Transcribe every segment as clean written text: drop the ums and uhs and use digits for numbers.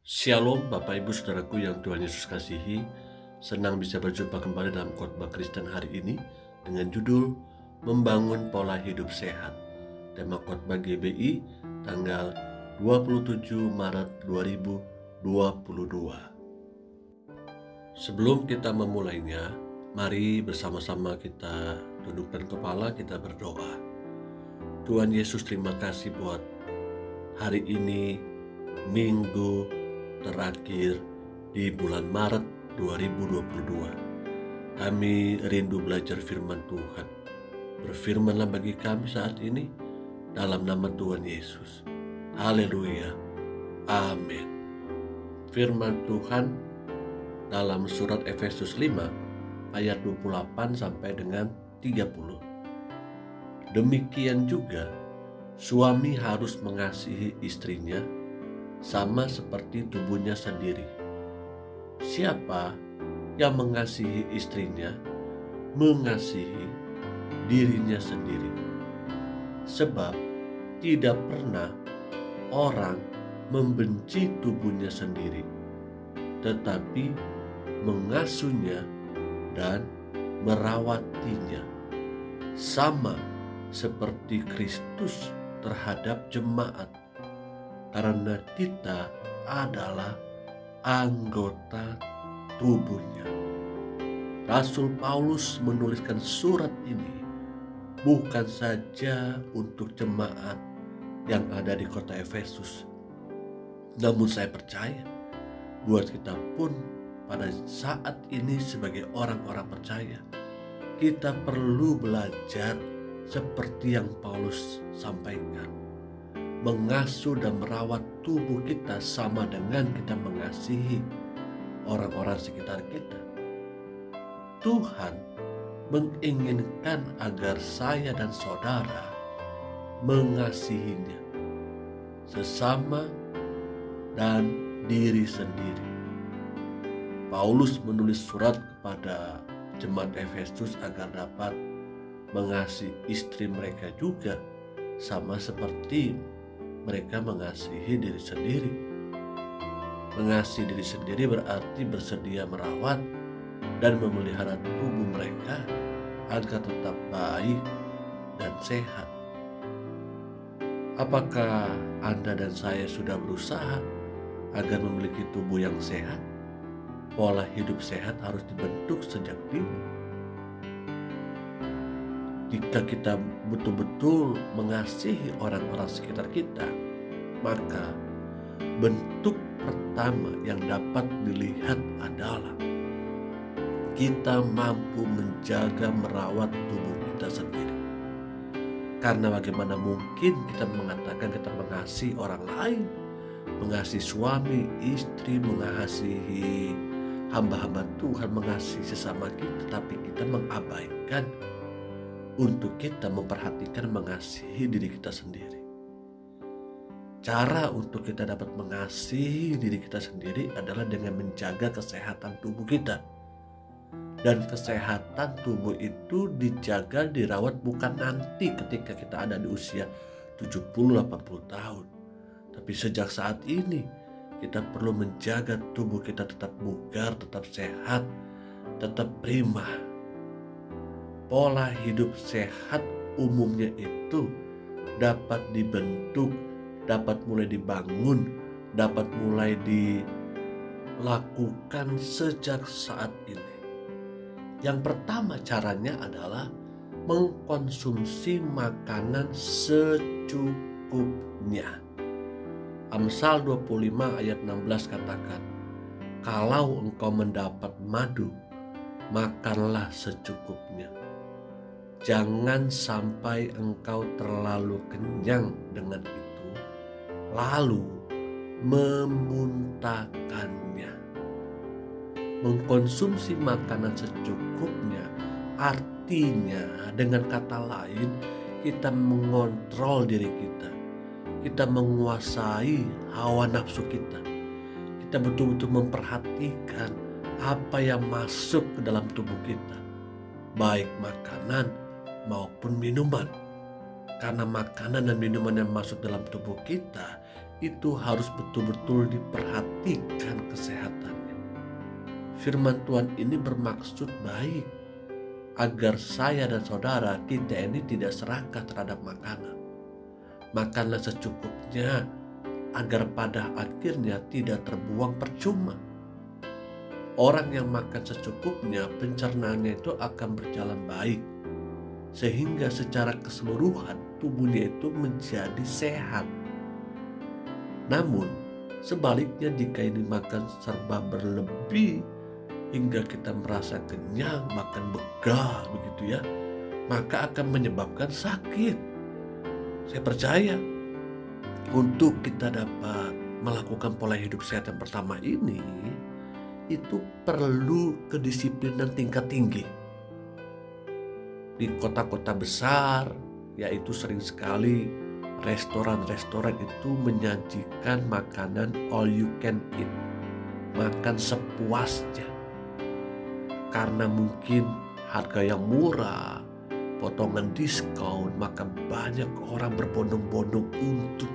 Shalom Bapak Ibu Saudaraku yang Tuhan Yesus kasihi. Senang bisa berjumpa kembali dalam khotbah Kristen hari ini dengan judul Membangun Pola Hidup Sehat. Tema khotbah GBI tanggal 27 Maret 2022. Sebelum kita memulainya, mari bersama-sama kita tundukkan kepala, kita berdoa. Tuhan Yesus, terima kasih buat hari ini, Minggu terakhir di bulan Maret 2022. Kami rindu belajar firman Tuhan. Berfirmanlah bagi kami saat ini dalam nama Tuhan Yesus. Haleluya. Amin. Firman Tuhan dalam surat Efesus 5 ayat 28 sampai dengan 30. Demikian juga suami harus mengasihi istrinya sama seperti tubuhnya sendiri. Siapa yang mengasihi istrinya, mengasihi dirinya sendiri. Sebab tidak pernah orang membenci tubuhnya sendiri, tetapi mengasuhnya dan merawatinya, sama seperti Kristus terhadap jemaat, karena kita adalah anggota tubuhnya. Rasul Paulus menuliskan surat ini bukan saja untuk jemaat yang ada di kota Efesus, namun saya percaya buat kita pun pada saat ini sebagai orang-orang percaya, kita perlu belajar seperti yang Paulus sampaikan. Mengasuh dan merawat tubuh kita sama dengan kita mengasihi orang-orang sekitar kita. Tuhan menginginkan agar saya dan saudara mengasihinya sesama dan diri sendiri. Paulus menulis surat kepada jemaat Efesus agar dapat mengasihi istri mereka juga sama seperti mereka mengasihi diri sendiri. Mengasihi diri sendiri berarti bersedia merawat dan memelihara tubuh mereka agar tetap baik dan sehat. Apakah Anda dan saya sudah berusaha agar memiliki tubuh yang sehat? Pola hidup sehat harus dibentuk sejak dini. Jika kita betul-betul mengasihi orang-orang sekitar kita, maka bentuk pertama yang dapat dilihat adalah kita mampu menjaga merawat tubuh kita sendiri. Karena bagaimana mungkin kita mengatakan kita mengasihi orang lain, mengasihi suami, istri, mengasihi hamba-hamba Tuhan, mengasihi sesama kita, tapi kita mengabaikan untuk kita memperhatikan mengasihi diri kita sendiri. Cara untuk kita dapat mengasihi diri kita sendiri adalah dengan menjaga kesehatan tubuh kita. Dan kesehatan tubuh itu dijaga, dirawat bukan nanti ketika kita ada di usia 70-80 tahun. Tapi sejak saat ini kita perlu menjaga tubuh kita tetap bugar, tetap sehat, tetap prima. Pola hidup sehat umumnya itu dapat dibentuk, dapat mulai dibangun, dapat mulai dilakukan sejak saat ini. Yang pertama caranya adalah mengkonsumsi makanan secukupnya. Amsal 25 ayat 16 katakan, "Kalau engkau mendapat madu, makanlah secukupnya. Jangan sampai engkau terlalu kenyang dengan itu, lalu memuntahkannya." Mengkonsumsi makanan secukupnya artinya, dengan kata lain, kita mengontrol diri kita. Kita menguasai hawa nafsu kita. Kita betul-betul memperhatikan apa yang masuk ke dalam tubuh kita, baik makanan maupun minuman. Karena makanan dan minuman yang masuk dalam tubuh kita itu harus betul-betul diperhatikan kesehatannya. Firman Tuhan ini bermaksud baik, agar saya dan saudara kita ini tidak serakah terhadap makanan. Makanlah secukupnya, agar pada akhirnya tidak terbuang percuma. Orang yang makan secukupnya, pencernaannya itu akan berjalan baik, sehingga secara keseluruhan tubuhnya itu menjadi sehat. Namun sebaliknya, jika ini makan serba berlebih hingga kita merasa kenyang, makan begah begitu ya, maka akan menyebabkan sakit. Saya percaya untuk kita dapat melakukan pola hidup sehat yang pertama ini, itu perlu kedisiplinan tingkat tinggi. Di kota-kota besar, yaitu sering sekali restoran-restoran itu menyajikan makanan all you can eat, makan sepuasnya. Karena mungkin harga yang murah, potongan diskon, maka banyak orang berbondong-bondong untuk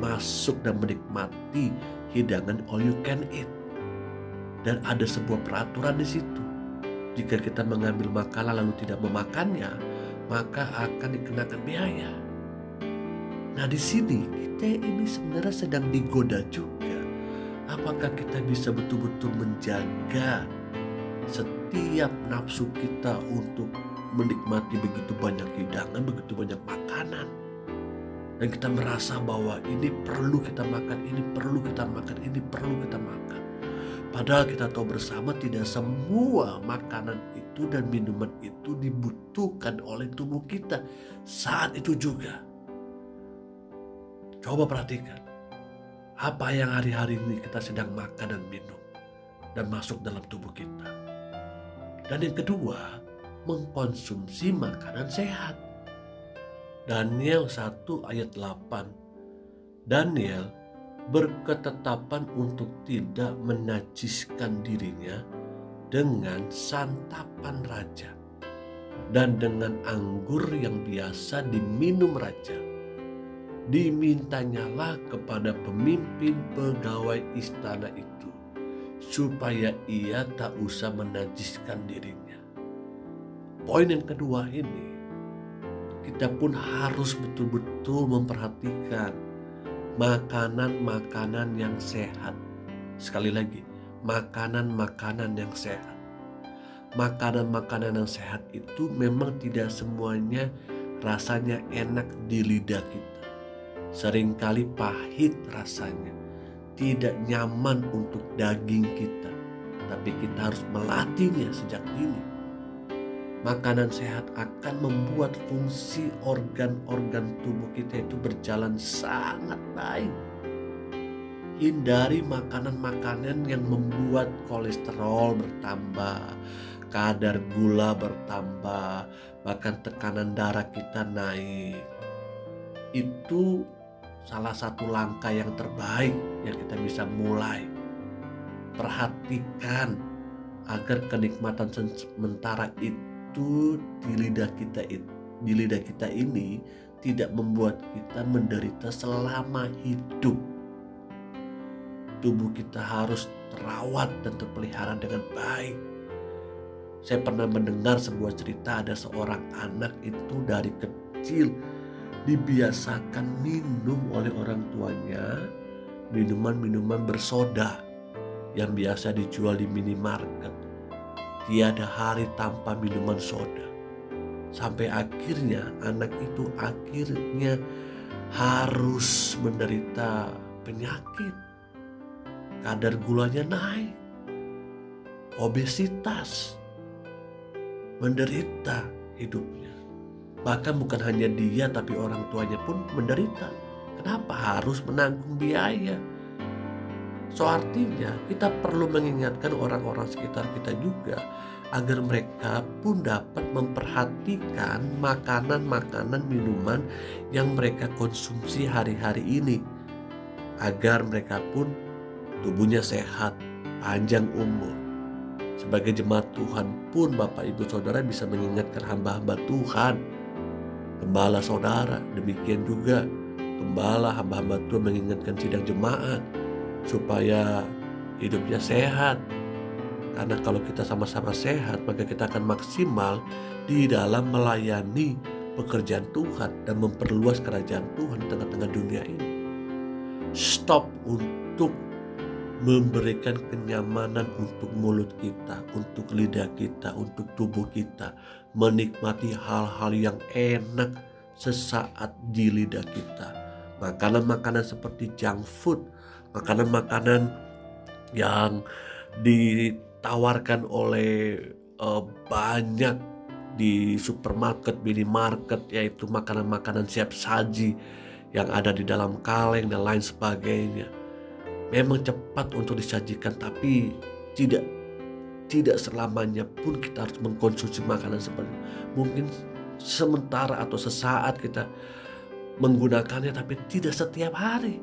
masuk dan menikmati hidangan all you can eat. Dan ada sebuah peraturan di situ. Jika kita mengambil makanan lalu tidak memakannya, maka akan dikenakan biaya. Nah, di sini kita ini sebenarnya sedang digoda juga. Apakah kita bisa betul-betul menjaga setiap nafsu kita untuk menikmati begitu banyak hidangan, begitu banyak makanan, dan kita merasa bahwa ini perlu kita makan, ini perlu kita makan, ini perlu kita makan. Padahal kita tahu bersama tidak semua makanan itu dan minuman itu dibutuhkan oleh tubuh kita saat itu juga. Coba perhatikan apa yang hari-hari ini kita sedang makan dan minum dan masuk dalam tubuh kita. Dan yang kedua, mengkonsumsi makanan sehat. Daniel 1 ayat 8. Daniel berketetapan untuk tidak menajiskan dirinya dengan santapan raja dan dengan anggur yang biasa diminum raja. Dimintanyalah kepada pemimpin pegawai istana itu supaya ia tak usah menajiskan dirinya. Poin yang kedua ini, kita pun harus betul-betul memperhatikan makanan-makanan yang sehat. Sekali lagi, makanan-makanan yang sehat. Makanan-makanan yang sehat itu memang tidak semuanya rasanya enak di lidah kita. Seringkali pahit rasanya, tidak nyaman untuk daging kita. Tapi kita harus melatihnya sejak dini. Makanan sehat akan membuat fungsi organ-organ tubuh kita itu berjalan sangat baik. Hindari makanan-makanan yang membuat kolesterol bertambah, kadar gula bertambah, bahkan tekanan darah kita naik. Itu salah satu langkah yang terbaik yang kita bisa mulai. Perhatikan agar kenikmatan sementara itu di lidah kita ini tidak membuat kita menderita selama hidup. Tubuh kita harus terawat dan terpelihara dengan baik. Saya pernah mendengar sebuah cerita, ada seorang anak itu dari kecil dibiasakan minum oleh orang tuanya minuman-minuman bersoda yang biasa dijual di minimarket. Tiada hari tanpa minuman soda. Sampai akhirnya anak itu harus menderita penyakit. Kadar gulanya naik. Obesitas. Menderita hidupnya. Bahkan bukan hanya dia, tapi orang tuanya pun menderita. Kenapa harus menanggung biaya? So artinya kita perlu mengingatkan orang-orang sekitar kita juga agar mereka pun dapat memperhatikan makanan-makanan, minuman yang mereka konsumsi hari-hari ini, agar mereka pun tubuhnya sehat, panjang umur. Sebagai jemaat Tuhan pun Bapak Ibu Saudara bisa mengingatkan hamba-hamba Tuhan, gembala saudara, demikian juga gembala, hamba-hamba Tuhan mengingatkan sidang jemaat supaya hidupnya sehat. Karena kalau kita sama-sama sehat, maka kita akan maksimal di dalam melayani pekerjaan Tuhan dan memperluas kerajaan Tuhan di tengah-tengah dunia ini. Stop untuk memberikan kenyamanan untuk mulut kita, untuk lidah kita, untuk tubuh kita, menikmati hal-hal yang enak sesaat di lidah kita. Makanan-makanan seperti junk food, makanan-makanan yang ditawarkan oleh banyak di supermarket, minimarket, yaitu makanan-makanan siap saji yang ada di dalam kaleng dan lain sebagainya. Memang cepat untuk disajikan, tapi tidak selamanya pun kita harus mengkonsumsi makanan seperti itu. Mungkin sementara atau sesaat kita menggunakannya, tapi tidak setiap hari.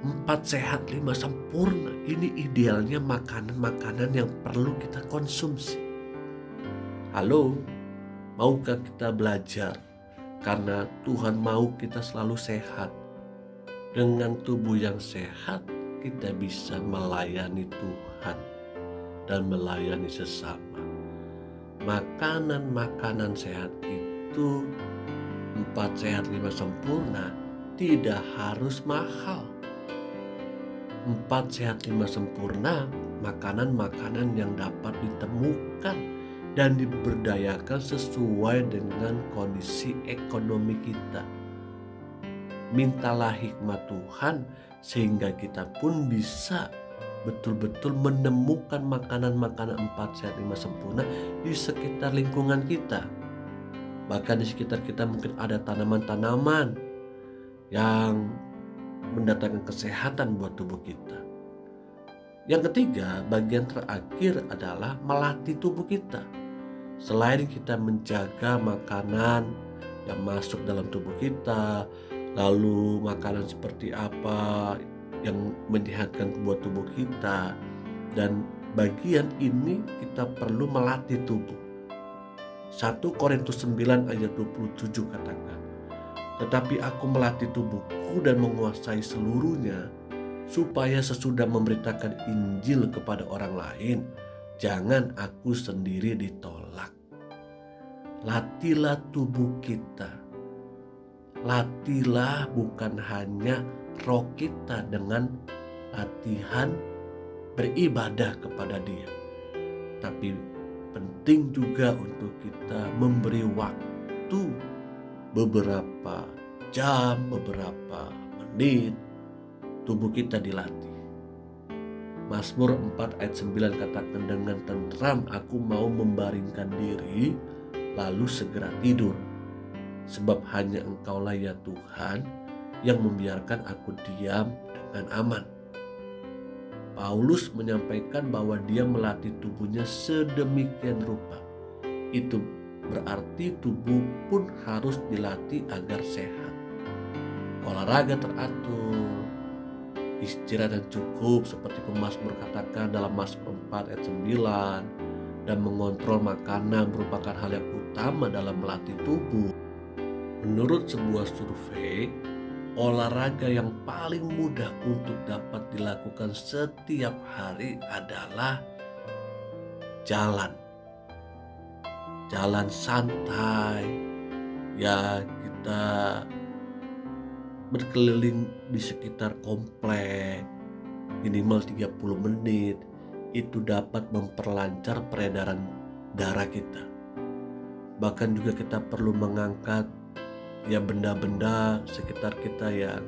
4 sehat 5 sempurna. Ini idealnya makanan-makanan yang perlu kita konsumsi. Halo, maukah kita belajar? Karena Tuhan mau kita selalu sehat. Dengan tubuh yang sehat, kita bisa melayani Tuhan dan melayani sesama. Makanan-makanan sehat itu 4 sehat 5 sempurna tidak harus mahal. 4 sehat 5 sempurna, makanan-makanan yang dapat ditemukan dan diberdayakan sesuai dengan kondisi ekonomi kita. Mintalah hikmat Tuhan sehingga kita pun bisa betul-betul menemukan makanan-makanan 4 sehat 5 sempurna di sekitar lingkungan kita. Bahkan di sekitar kita mungkin ada tanaman-tanaman yang mendatangkan kesehatan buat tubuh kita. Yang ketiga, bagian terakhir adalah melatih tubuh kita. Selain kita menjaga makanan yang masuk dalam tubuh kita, lalu makanan seperti apa yang menyehatkan buat tubuh kita, dan bagian ini kita perlu melatih tubuh. 1 Korintus 9 ayat 27 katakan, tetapi aku melatih tubuhku dan menguasai seluruhnya, supaya sesudah memberitakan Injil kepada orang lain, jangan aku sendiri ditolak. Latihlah tubuh kita. Latihlah bukan hanya roh kita dengan latihan beribadah kepada Dia, tapi penting juga untuk kita memberi waktu beberapa jam, beberapa menit, tubuh kita dilatih. Mazmur 4 ayat 9 katakan, dengan tenteram aku mau membaringkan diri, lalu segera tidur. Sebab hanya Engkaulah ya Tuhan yang membiarkan aku diam dengan aman. Paulus menyampaikan bahwa dia melatih tubuhnya sedemikian rupa. Itu berarti tubuh pun harus dilatih agar sehat. Olahraga teratur, istirahat yang cukup seperti pemazmur katakan dalam Mazmur 4 ayat 9, dan mengontrol makanan merupakan hal yang utama dalam melatih tubuh. Menurut sebuah survei, olahraga yang paling mudah untuk dapat dilakukan setiap hari adalah jalan. Jalan santai, ya kita berkeliling di sekitar komplek minimal 30 menit. Itu dapat memperlancar peredaran darah kita. Bahkan juga kita perlu mengangkat benda-benda sekitar kita yang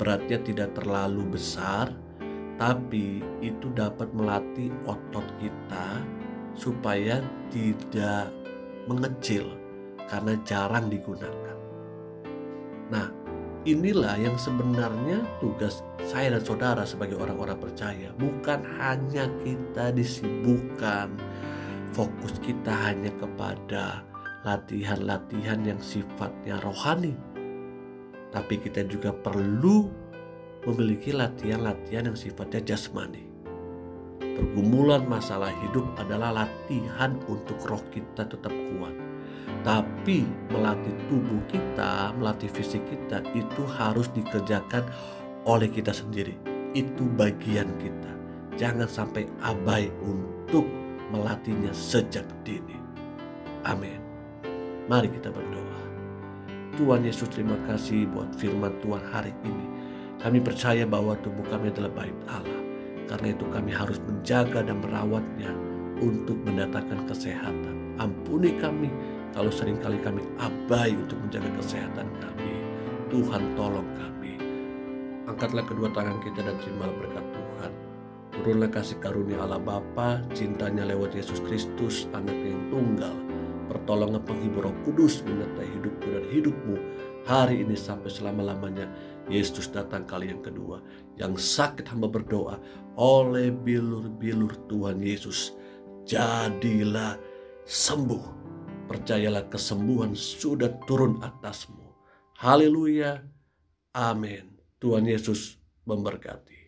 beratnya tidak terlalu besar, tapi itu dapat melatih otot kita supaya tidak mengecil karena jarang digunakan. Nah, inilah yang sebenarnya tugas saya dan saudara sebagai orang-orang percaya. Bukan hanya kita disibukkan, fokus kita hanya kepada latihan-latihan yang sifatnya rohani, tapi kita juga perlu memiliki latihan-latihan yang sifatnya jasmani. Pergumulan masalah hidup adalah latihan untuk roh kita tetap kuat. Tapi melatih tubuh kita, melatih fisik kita itu harus dikerjakan oleh kita sendiri. Itu bagian kita. Jangan sampai abai untuk melatihnya sejak dini. Amin. Mari kita berdoa. Tuhan Yesus, terima kasih buat firman Tuhan hari ini. Kami percaya bahwa tubuh kami adalah bait Allah. Karena itu kami harus menjaga dan merawatnya untuk mendatangkan kesehatan. Ampuni kami kalau seringkali kami abai untuk menjaga kesehatan kami. Tuhan tolong kami. Angkatlah kedua tangan kita dan terimalah berkat Tuhan. Turunlah kasih karunia Allah Bapa, cintanya lewat Yesus Kristus, Anak yang tunggal, pertolongan penghibur Roh Kudus menyertai hidupku dan hidupmu hari ini sampai selama-lamanya. Yesus datang kali yang kedua. Yang sakit hamba berdoa, oleh bilur-bilur Tuhan Yesus, jadilah sembuh. Percayalah kesembuhan sudah turun atasmu. Haleluya. Amin. Tuhan Yesus memberkati.